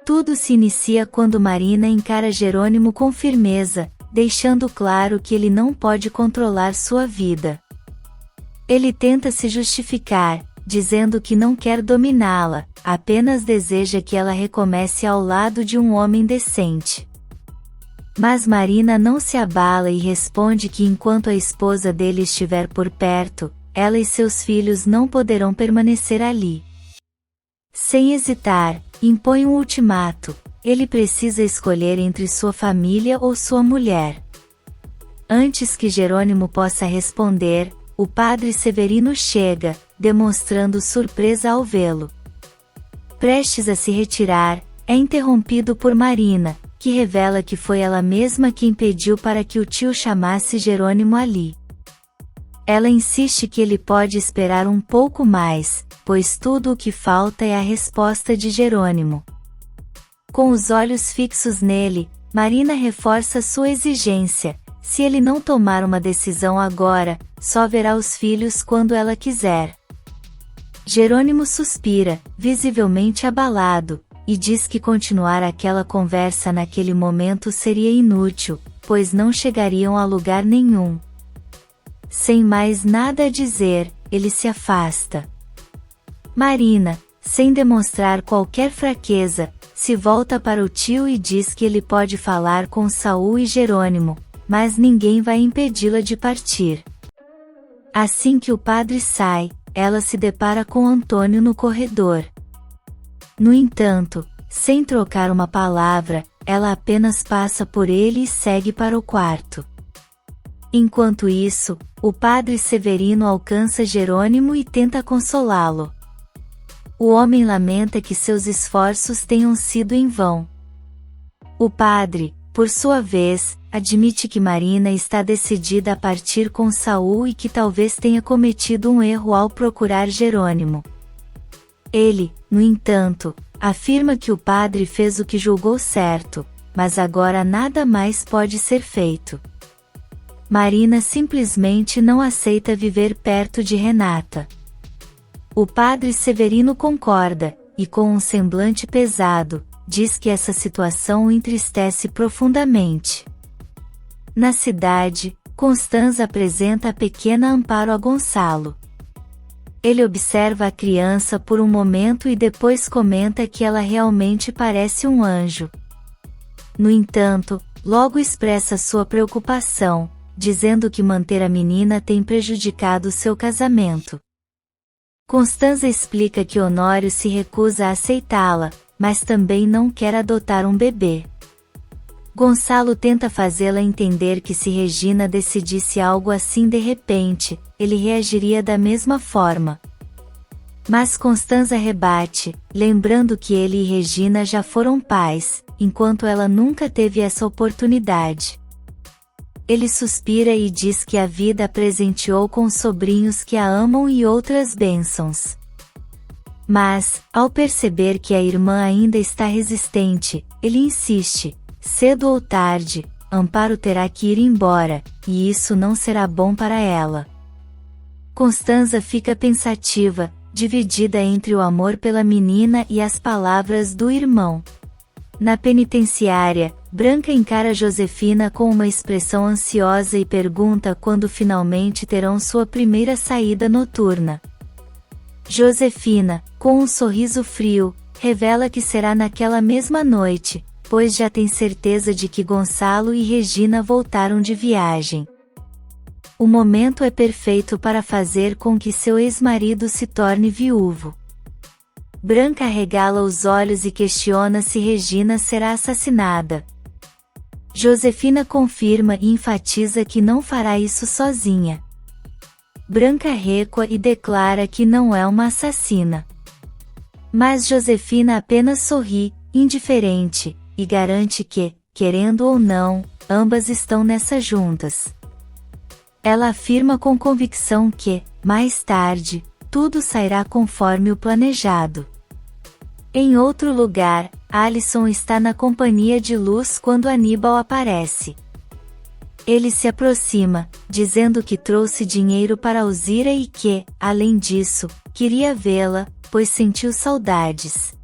Tudo se inicia quando Marina encara Jerônimo com firmeza, deixando claro que ele não pode controlar sua vida. Ele tenta se justificar, dizendo que não quer dominá-la, apenas deseja que ela recomece ao lado de um homem decente. Mas Marina não se abala e responde que enquanto a esposa dele estiver por perto, ela e seus filhos não poderão permanecer ali. Sem hesitar, impõe um ultimato: ele precisa escolher entre sua família ou sua mulher. Antes que Jerônimo possa responder, o padre Severino chega, demonstrando surpresa ao vê-lo. Prestes a se retirar, é interrompido por Marina, que revela que foi ela mesma quem pediu para que o tio chamasse Jerônimo ali. Ela insiste que ele pode esperar um pouco mais, pois tudo o que falta é a resposta de Jerônimo. Com os olhos fixos nele, Marina reforça sua exigência: se ele não tomar uma decisão agora, só verá os filhos quando ela quiser. Jerônimo suspira, visivelmente abalado, e diz que continuar aquela conversa naquele momento seria inútil, pois não chegariam a lugar nenhum. Sem mais nada a dizer, ele se afasta. Marina, sem demonstrar qualquer fraqueza, se volta para o tio e diz que ele pode falar com Saul e Jerônimo, mas ninguém vai impedi-la de partir. Assim que o padre sai, ela se depara com Antônio no corredor. No entanto, sem trocar uma palavra, ela apenas passa por ele e segue para o quarto. Enquanto isso, o padre Severino alcança Jerônimo e tenta consolá-lo. O homem lamenta que seus esforços tenham sido em vão. O padre, por sua vez, admite que Marina está decidida a partir com Saul e que talvez tenha cometido um erro ao procurar Jerônimo. Ele, no entanto, afirma que o padre fez o que julgou certo, mas agora nada mais pode ser feito. Marina simplesmente não aceita viver perto de Renata. O padre Severino concorda, e com um semblante pesado, diz que essa situação o entristece profundamente. Na cidade, Constanza apresenta a pequena Amparo a Gonçalo. Ele observa a criança por um momento e depois comenta que ela realmente parece um anjo. No entanto, logo expressa sua preocupação, dizendo que manter a menina tem prejudicado seu casamento. Constanza explica que Honório se recusa a aceitá-la, mas também não quer adotar um bebê. Gonçalo tenta fazê-la entender que se Regina decidisse algo assim de repente, ele reagiria da mesma forma. Mas Constanza rebate, lembrando que ele e Regina já foram pais, enquanto ela nunca teve essa oportunidade. Ele suspira e diz que a vida a presenteou com sobrinhos que a amam e outras bênçãos. Mas, ao perceber que a irmã ainda está resistente, ele insiste: cedo ou tarde, Amparo terá que ir embora, e isso não será bom para ela. Constanza fica pensativa, dividida entre o amor pela menina e as palavras do irmão. Na penitenciária, Branca encara Josefina com uma expressão ansiosa e pergunta quando finalmente terão sua primeira saída noturna. Josefina, com um sorriso frio, revela que será naquela mesma noite, pois já tem certeza de que Gonçalo e Regina voltaram de viagem. O momento é perfeito para fazer com que seu ex-marido se torne viúvo. Branca arregala os olhos e questiona se Regina será assassinada. Josefina confirma e enfatiza que não fará isso sozinha. Branca recua e declara que não é uma assassina. Mas Josefina apenas sorri, indiferente, e garante que, querendo ou não, ambas estão nessa juntas. Ela afirma com convicção que, mais tarde, tudo sairá conforme o planejado. Em outro lugar, Alison está na companhia de Luz quando Aníbal aparece. Ele se aproxima, dizendo que trouxe dinheiro para Alzira e que, além disso, queria vê-la, pois sentiu saudades.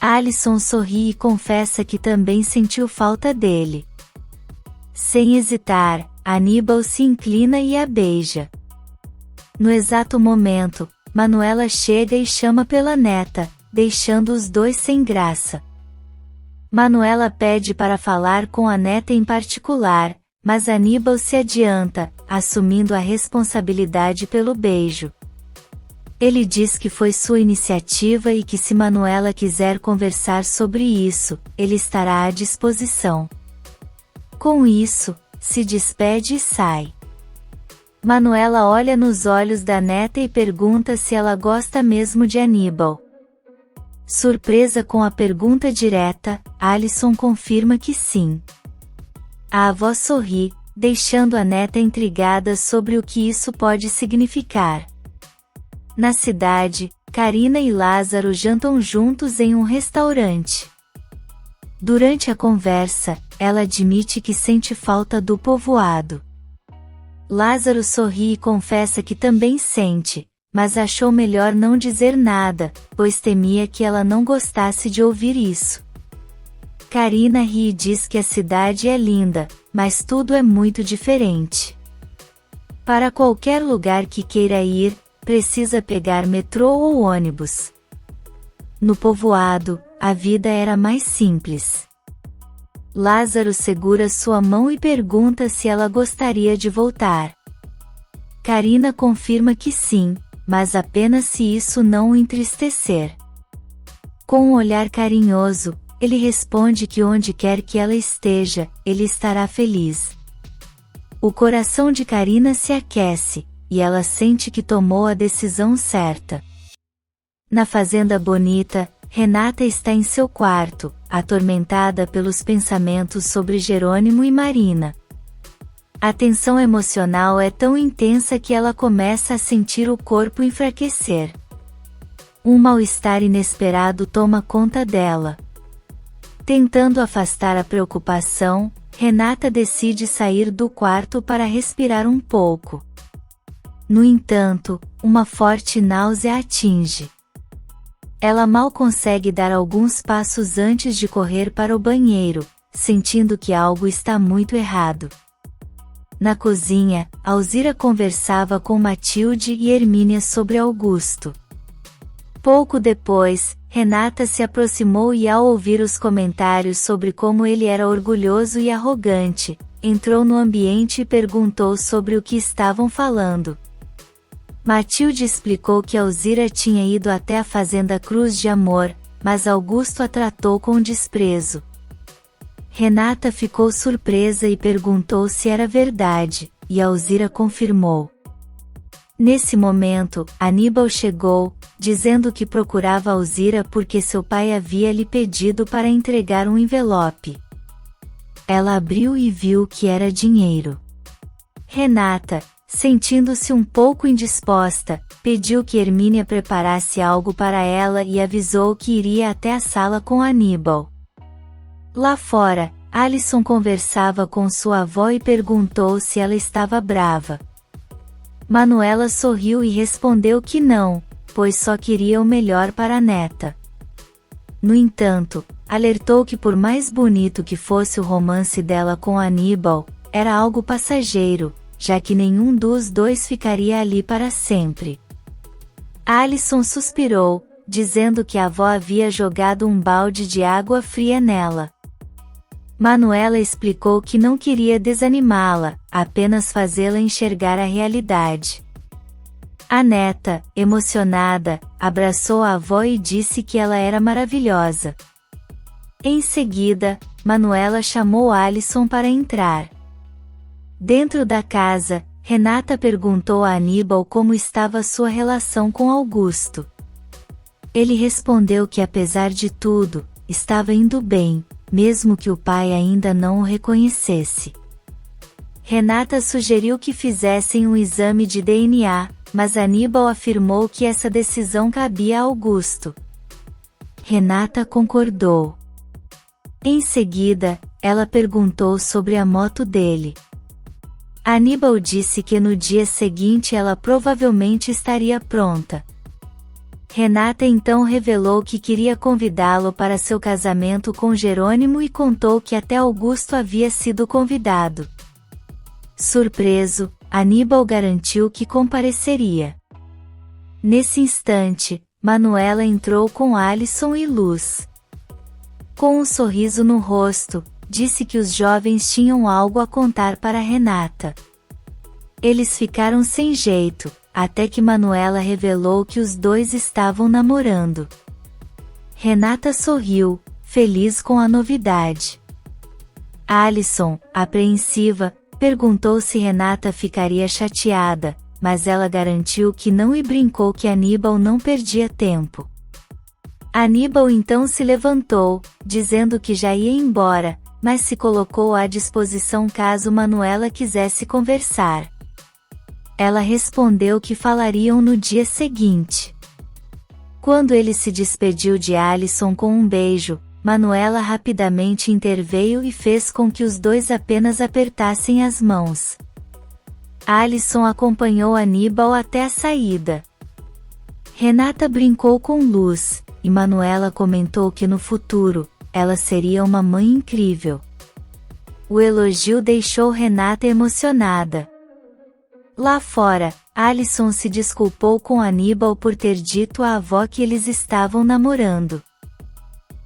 Alison sorri e confessa que também sentiu falta dele. Sem hesitar, Aníbal se inclina e a beija. No exato momento, Manuela chega e chama pela neta, deixando os dois sem graça. Manuela pede para falar com a neta em particular, mas Aníbal se adianta, assumindo a responsabilidade pelo beijo. Ele diz que foi sua iniciativa e que se Manuela quiser conversar sobre isso, ele estará à disposição. Com isso, se despede e sai. Manuela olha nos olhos da neta e pergunta se ela gosta mesmo de Aníbal. Surpresa com a pergunta direta, Alison confirma que sim. A avó sorri, deixando a neta intrigada sobre o que isso pode significar. Na cidade, Karina e Lázaro jantam juntos em um restaurante. Durante a conversa, ela admite que sente falta do povoado. Lázaro sorri e confessa que também sente, mas achou melhor não dizer nada, pois temia que ela não gostasse de ouvir isso. Karina ri e diz que a cidade é linda, mas tudo é muito diferente. Para qualquer lugar que queira ir, precisa pegar metrô ou ônibus. No povoado, a vida era mais simples. Lázaro segura sua mão e pergunta se ela gostaria de voltar. Karina confirma que sim, mas apenas se isso não o entristecer. Com um olhar carinhoso, ele responde que onde quer que ela esteja, ele estará feliz. O coração de Karina se aquece, e ela sente que tomou a decisão certa. Na fazenda bonita, Renata está em seu quarto, atormentada pelos pensamentos sobre Jerônimo e Marina. A tensão emocional é tão intensa que ela começa a sentir o corpo enfraquecer. Um mal-estar inesperado toma conta dela. Tentando afastar a preocupação, Renata decide sair do quarto para respirar um pouco. No entanto, uma forte náusea a atinge. Ela mal consegue dar alguns passos antes de correr para o banheiro, sentindo que algo está muito errado. Na cozinha, Alzira conversava com Matilde e Hermínia sobre Augusto. Pouco depois, Renata se aproximou e ao ouvir os comentários sobre como ele era orgulhoso e arrogante, entrou no ambiente e perguntou sobre o que estavam falando. Matilde explicou que Alzira tinha ido até a fazenda Cruz de Amor, mas Augusto a tratou com desprezo. Renata ficou surpresa e perguntou se era verdade, e Alzira confirmou. Nesse momento, Aníbal chegou, dizendo que procurava Alzira porque seu pai havia lhe pedido para entregar um envelope. Ela abriu e viu que era dinheiro. Renata, sentindo-se um pouco indisposta, pediu que Hermínia preparasse algo para ela e avisou que iria até a sala com Aníbal. Lá fora, Alison conversava com sua avó e perguntou se ela estava brava. Manuela sorriu e respondeu que não, pois só queria o melhor para a neta. No entanto, alertou que por mais bonito que fosse o romance dela com Aníbal, era algo passageiro, já que nenhum dos dois ficaria ali para sempre. Alison suspirou, dizendo que a avó havia jogado um balde de água fria nela. Manuela explicou que não queria desanimá-la, apenas fazê-la enxergar a realidade. A neta, emocionada, abraçou a avó e disse que ela era maravilhosa. Em seguida, Manuela chamou Alison para entrar. Dentro da casa, Renata perguntou a Aníbal como estava sua relação com Augusto. Ele respondeu que apesar de tudo, estava indo bem, mesmo que o pai ainda não o reconhecesse. Renata sugeriu que fizessem um exame de DNA, mas Aníbal afirmou que essa decisão cabia a Augusto. Renata concordou. Em seguida, ela perguntou sobre a moto dele. Aníbal disse que no dia seguinte ela provavelmente estaria pronta. Renata então revelou que queria convidá-lo para seu casamento com Jerônimo e contou que até Augusto havia sido convidado. Surpreso, Aníbal garantiu que compareceria. Nesse instante, Manuela entrou com Alisson e Luz. Com um sorriso no rosto, disse que os jovens tinham algo a contar para Renata. Eles ficaram sem jeito, até que Manuela revelou que os dois estavam namorando. Renata sorriu, feliz com a novidade. Alisson, apreensiva, perguntou se Renata ficaria chateada, mas ela garantiu que não e brincou que Aníbal não perdia tempo. Aníbal então se levantou, dizendo que já ia embora, mas se colocou à disposição caso Manuela quisesse conversar. Ela respondeu que falariam no dia seguinte. Quando ele se despediu de Alisson com um beijo, Manuela rapidamente interveio e fez com que os dois apenas apertassem as mãos. Alisson acompanhou Aníbal até a saída. Renata brincou com Luz, e Manuela comentou que no futuro, ela seria uma mãe incrível. O elogio deixou Renata emocionada. Lá fora, Alisson se desculpou com Aníbal por ter dito à avó que eles estavam namorando.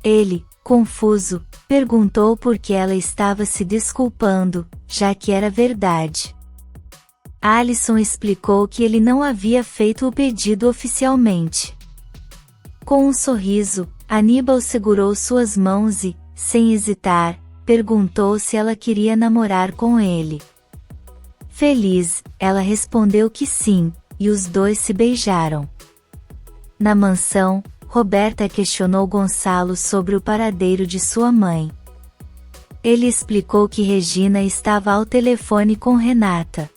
Ele, confuso, perguntou por que ela estava se desculpando, já que era verdade. Alisson explicou que ele não havia feito o pedido oficialmente. Com um sorriso, Aníbal segurou suas mãos e, sem hesitar, perguntou se ela queria namorar com ele. Feliz, ela respondeu que sim, e os dois se beijaram. Na mansão, Roberta questionou Gonçalo sobre o paradeiro de sua mãe. Ele explicou que Regina estava ao telefone com Renata.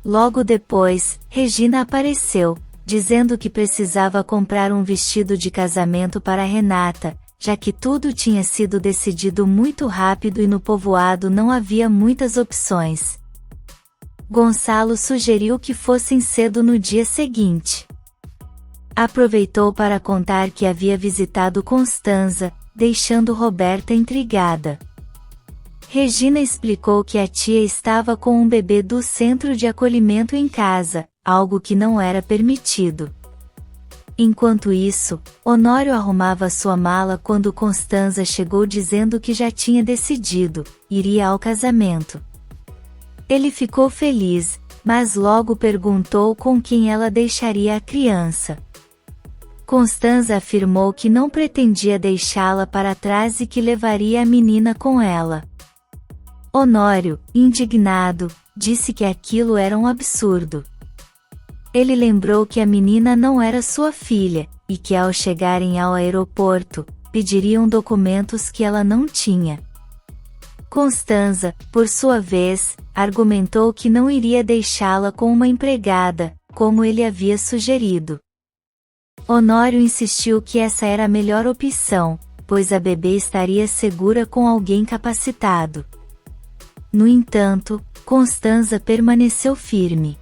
Logo depois, Regina apareceu, dizendo que precisava comprar um vestido de casamento para Renata, já que tudo tinha sido decidido muito rápido e no povoado não havia muitas opções. Gonçalo sugeriu que fossem cedo no dia seguinte. Aproveitou para contar que havia visitado Constanza, deixando Roberta intrigada. Regina explicou que a tia estava com um bebê do centro de acolhimento em casa, algo que não era permitido. Enquanto isso, Honório arrumava sua mala quando Constanza chegou dizendo que já tinha decidido, iria ao casamento. Ele ficou feliz, mas logo perguntou com quem ela deixaria a criança. Constanza afirmou que não pretendia deixá-la para trás e que levaria a menina com ela. Honório, indignado, disse que aquilo era um absurdo. Ele lembrou que a menina não era sua filha, e que ao chegarem ao aeroporto, pediriam documentos que ela não tinha. Constanza, por sua vez, argumentou que não iria deixá-la com uma empregada, como ele havia sugerido. Honório insistiu que essa era a melhor opção, pois a bebê estaria segura com alguém capacitado. No entanto, Constanza permaneceu firme.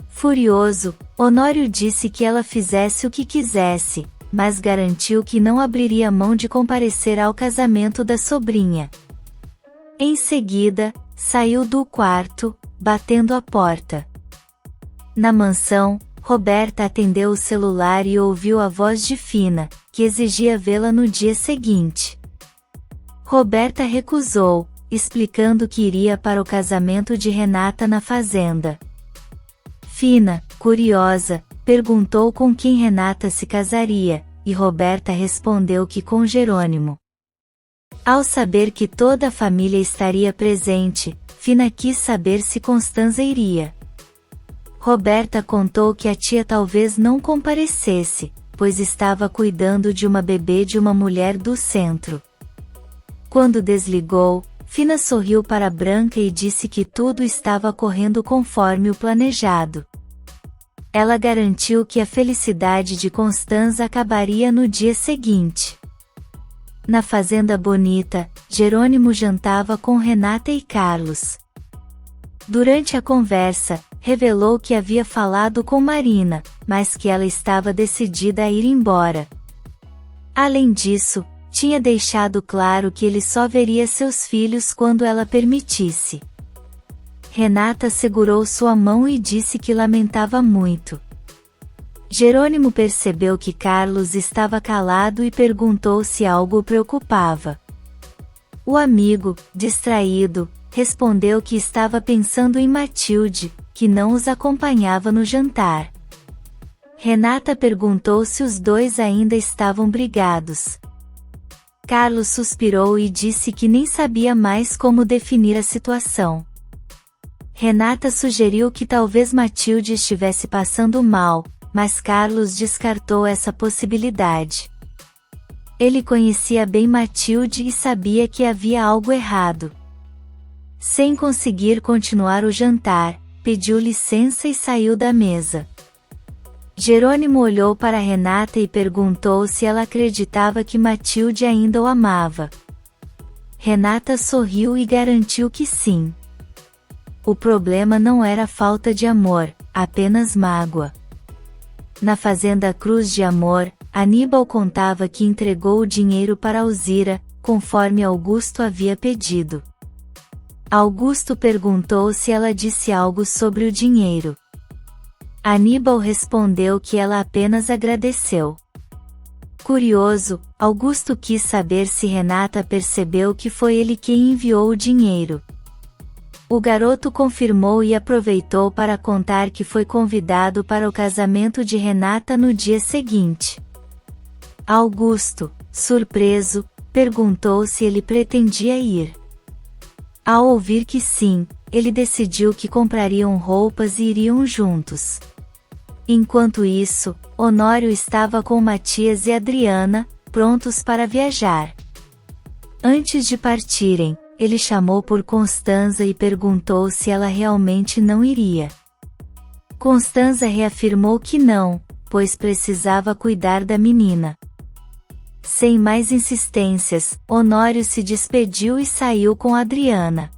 Furioso, Honório disse que ela fizesse o que quisesse, mas garantiu que não abriria mão de comparecer ao casamento da sobrinha. Em seguida, saiu do quarto, batendo a porta. Na mansão, Roberta atendeu o celular e ouviu a voz de Fina, que exigia vê-la no dia seguinte. Roberta recusou, explicando que iria para o casamento de Renata na fazenda. Fina, curiosa, perguntou com quem Renata se casaria, e Roberta respondeu que com Jerônimo. Ao saber que toda a família estaria presente, Fina quis saber se Constanza iria. Roberta contou que a tia talvez não comparecesse, pois estava cuidando de uma bebê de uma mulher do centro. Quando desligou, Fina sorriu para Branca e disse que tudo estava correndo conforme o planejado. Ela garantiu que a felicidade de Constanza acabaria no dia seguinte. Na Fazenda Bonita, Jerônimo jantava com Renata e Carlos. Durante a conversa, revelou que havia falado com Marina, mas que ela estava decidida a ir embora. Além disso, tinha deixado claro que ele só veria seus filhos quando ela permitisse. Renata segurou sua mão e disse que lamentava muito. Jerônimo percebeu que Carlos estava calado e perguntou se algo o preocupava. O amigo, distraído, respondeu que estava pensando em Matilde, que não os acompanhava no jantar. Renata perguntou se os dois ainda estavam brigados. Carlos suspirou e disse que nem sabia mais como definir a situação. Renata sugeriu que talvez Matilde estivesse passando mal, mas Carlos descartou essa possibilidade. Ele conhecia bem Matilde e sabia que havia algo errado. Sem conseguir continuar o jantar, pediu licença e saiu da mesa. Jerônimo olhou para Renata e perguntou se ela acreditava que Matilde ainda o amava. Renata sorriu e garantiu que sim. O problema não era falta de amor, apenas mágoa. Na fazenda Cruz de Amor, Aníbal contava que entregou o dinheiro para Alzira, conforme Augusto havia pedido. Augusto perguntou se ela disse algo sobre o dinheiro. Aníbal respondeu que ela apenas agradeceu. Curioso, Augusto quis saber se Renata percebeu que foi ele quem enviou o dinheiro. O garoto confirmou e aproveitou para contar que foi convidado para o casamento de Renata no dia seguinte. Augusto, surpreso, perguntou se ele pretendia ir. Ao ouvir que sim, ele decidiu que comprariam roupas e iriam juntos. Enquanto isso, Honório estava com Matias e Adriana, prontos para viajar. Antes de partirem, ele chamou por Constanza e perguntou se ela realmente não iria. Constanza reafirmou que não, pois precisava cuidar da menina. Sem mais insistências, Honório se despediu e saiu com Adriana.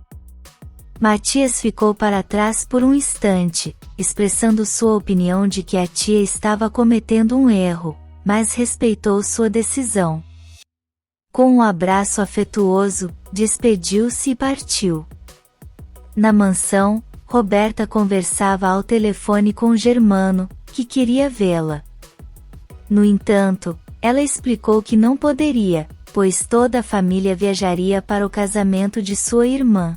Matias ficou para trás por um instante, expressando sua opinião de que a tia estava cometendo um erro, mas respeitou sua decisão. Com um abraço afetuoso, despediu-se e partiu. Na mansão, Roberta conversava ao telefone com Germano, que queria vê-la. No entanto, ela explicou que não poderia, pois toda a família viajaria para o casamento de sua irmã.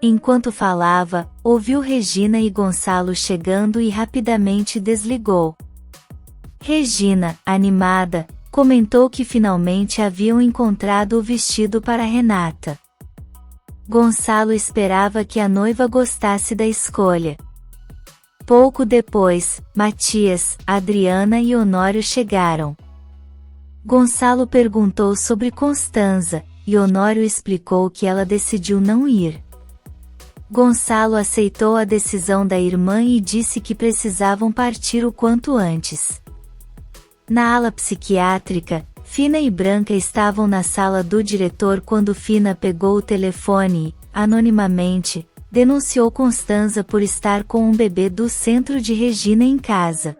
Enquanto falava, ouviu Regina e Gonçalo chegando e rapidamente desligou. Regina, animada, comentou que finalmente haviam encontrado o vestido para Renata. Gonçalo esperava que a noiva gostasse da escolha. Pouco depois, Matias, Adriana e Honório chegaram. Gonçalo perguntou sobre Constanza, e Honório explicou que ela decidiu não ir. Gonçalo aceitou a decisão da irmã e disse que precisavam partir o quanto antes. Na ala psiquiátrica, Fina e Branca estavam na sala do diretor quando Fina pegou o telefone e, anonimamente, denunciou Constanza por estar com um bebê do centro de Regina em casa.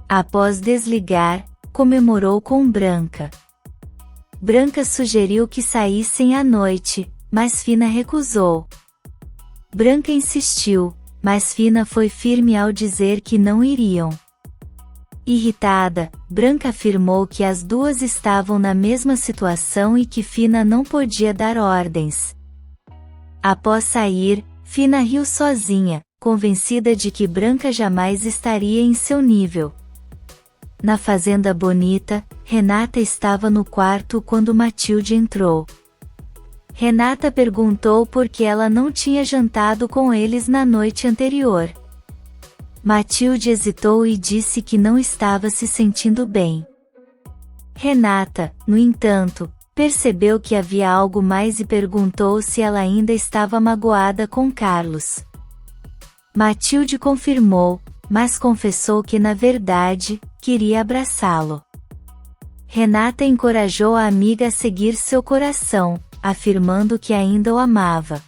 Após desligar, comemorou com Branca. Branca sugeriu que saíssem à noite, mas Fina recusou. Branca insistiu, mas Fina foi firme ao dizer que não iriam. Irritada, Branca afirmou que as duas estavam na mesma situação e que Fina não podia dar ordens. Após sair, Fina riu sozinha, convencida de que Branca jamais estaria em seu nível. Na Fazenda Bonita, Renata estava no quarto quando Matilde entrou. Renata perguntou por que ela não tinha jantado com eles na noite anterior. Matilde hesitou e disse que não estava se sentindo bem. Renata, no entanto, percebeu que havia algo mais e perguntou se ela ainda estava magoada com Carlos. Matilde confirmou, mas confessou que na verdade, queria abraçá-lo. Renata encorajou a amiga a seguir seu coração, afirmando que ainda o amava.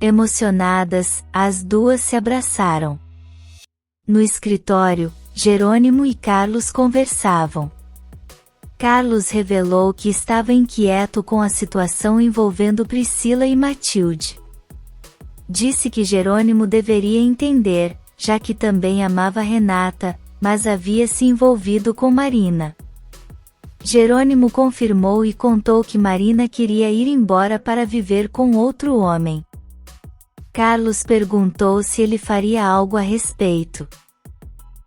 Emocionadas, as duas se abraçaram. No escritório, Jerônimo e Carlos conversavam. Carlos revelou que estava inquieto com a situação envolvendo Priscila e Matilde. Disse que Jerônimo deveria entender, já que também amava Renata, mas havia se envolvido com Marina. Jerônimo confirmou e contou que Marina queria ir embora para viver com outro homem. Carlos perguntou se ele faria algo a respeito.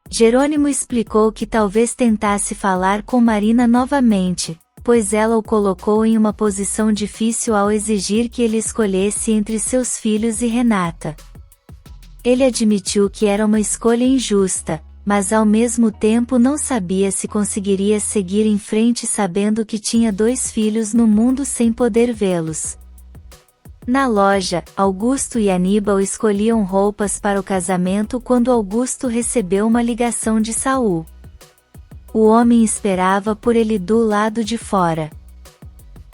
Jerônimo explicou que talvez tentasse falar com Marina novamente, pois ela o colocou em uma posição difícil ao exigir que ele escolhesse entre seus filhos e Renata. Ele admitiu que era uma escolha injusta, mas ao mesmo tempo não sabia se conseguiria seguir em frente sabendo que tinha 2 filhos no mundo sem poder vê-los. Na loja, Augusto e Aníbal escolhiam roupas para o casamento quando Augusto recebeu uma ligação de Saul. O homem esperava por ele do lado de fora.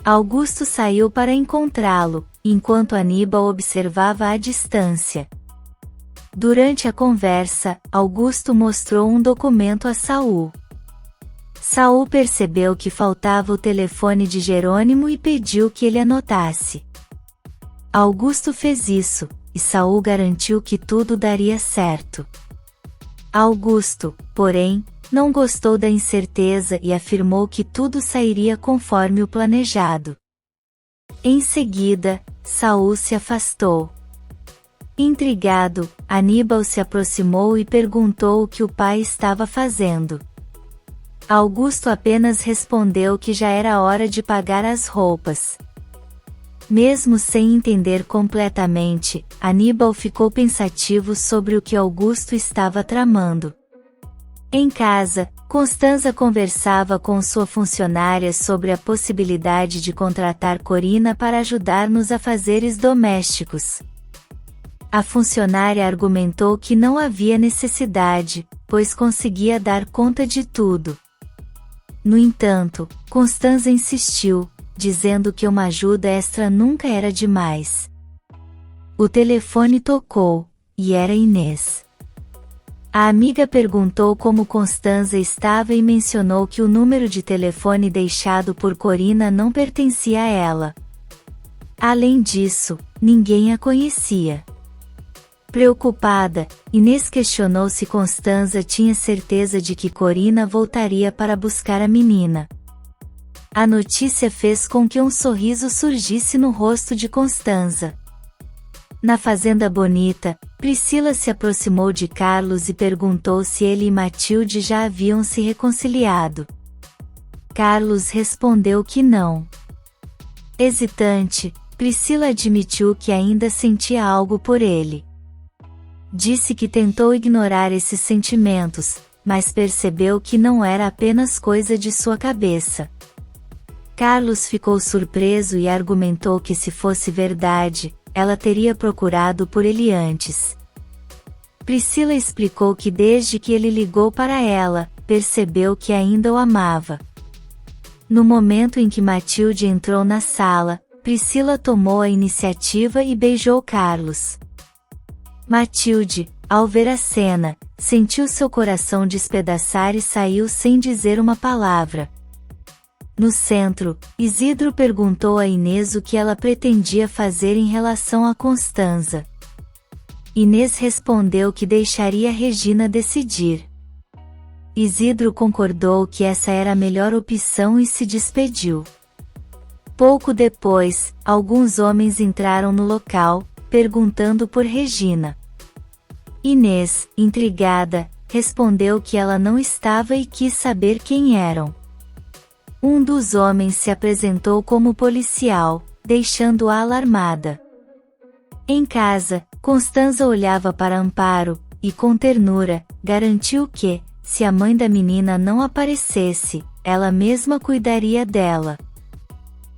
Augusto saiu para encontrá-lo, enquanto Aníbal observava à distância. Durante a conversa, Augusto mostrou um documento a Saul. Saul percebeu que faltava o telefone de Jerônimo e pediu que ele anotasse. Augusto fez isso, e Saul garantiu que tudo daria certo. Augusto, porém, não gostou da incerteza e afirmou que tudo sairia conforme o planejado. Em seguida, Saul se afastou. Intrigado, Aníbal se aproximou e perguntou o que o pai estava fazendo. Augusto apenas respondeu que já era hora de pagar as roupas. Mesmo sem entender completamente, Aníbal ficou pensativo sobre o que Augusto estava tramando. Em casa, Constanza conversava com sua funcionária sobre a possibilidade de contratar Corina para ajudar nos afazeres domésticos. A funcionária argumentou que não havia necessidade, pois conseguia dar conta de tudo. No entanto, Constanza insistiu, dizendo que uma ajuda extra nunca era demais. O telefone tocou, e era Inês. A amiga perguntou como Constanza estava e mencionou que o número de telefone deixado por Corina não pertencia a ela. Além disso, ninguém a conhecia. Preocupada, Inês questionou se Constanza tinha certeza de que Corina voltaria para buscar a menina. A notícia fez com que um sorriso surgisse no rosto de Constanza. Na Fazenda Bonita, Priscila se aproximou de Carlos e perguntou se ele e Matilde já haviam se reconciliado. Carlos respondeu que não. Hesitante, Priscila admitiu que ainda sentia algo por ele. Disse que tentou ignorar esses sentimentos, mas percebeu que não era apenas coisa de sua cabeça. Carlos ficou surpreso e argumentou que se fosse verdade, ela teria procurado por ele antes. Priscila explicou que desde que ele ligou para ela, percebeu que ainda o amava. No momento em que Matilde entrou na sala, Priscila tomou a iniciativa e beijou Carlos. Matilde, ao ver a cena, sentiu seu coração despedaçar e saiu sem dizer uma palavra. No centro, Isidro perguntou a Inês o que ela pretendia fazer em relação a Constanza. Inês respondeu que deixaria Regina decidir. Isidro concordou que essa era a melhor opção e se despediu. Pouco depois, alguns homens entraram no local, perguntando por Regina. Inês, intrigada, respondeu que ela não estava e quis saber quem eram. Um dos homens se apresentou como policial, deixando-a alarmada. Em casa, Constanza olhava para Amparo, e com ternura, garantiu que, se a mãe da menina não aparecesse, ela mesma cuidaria dela.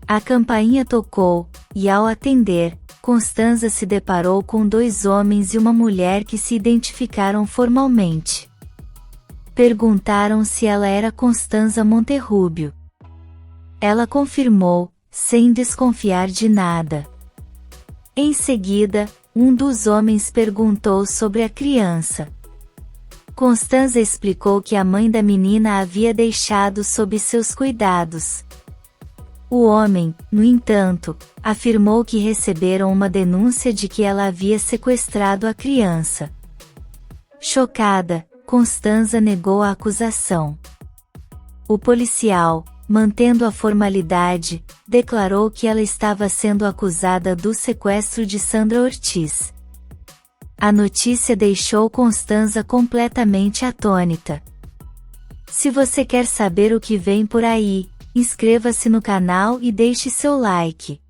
A campainha tocou, e ao atender, Constanza se deparou com 2 homens e uma mulher que se identificaram formalmente. Perguntaram se ela era Constanza Monterrubio. Ela confirmou, sem desconfiar de nada. Em seguida, um dos homens perguntou sobre a criança. Constanza explicou que a mãe da menina a havia deixado sob seus cuidados. O homem, no entanto, afirmou que receberam uma denúncia de que ela havia sequestrado a criança. Chocada, Constanza negou a acusação. O policial, mantendo a formalidade, declarou que ela estava sendo acusada do sequestro de Sandra Ortiz. A notícia deixou Constanza completamente atônita. Se você quer saber o que vem por aí, inscreva-se no canal e deixe seu like.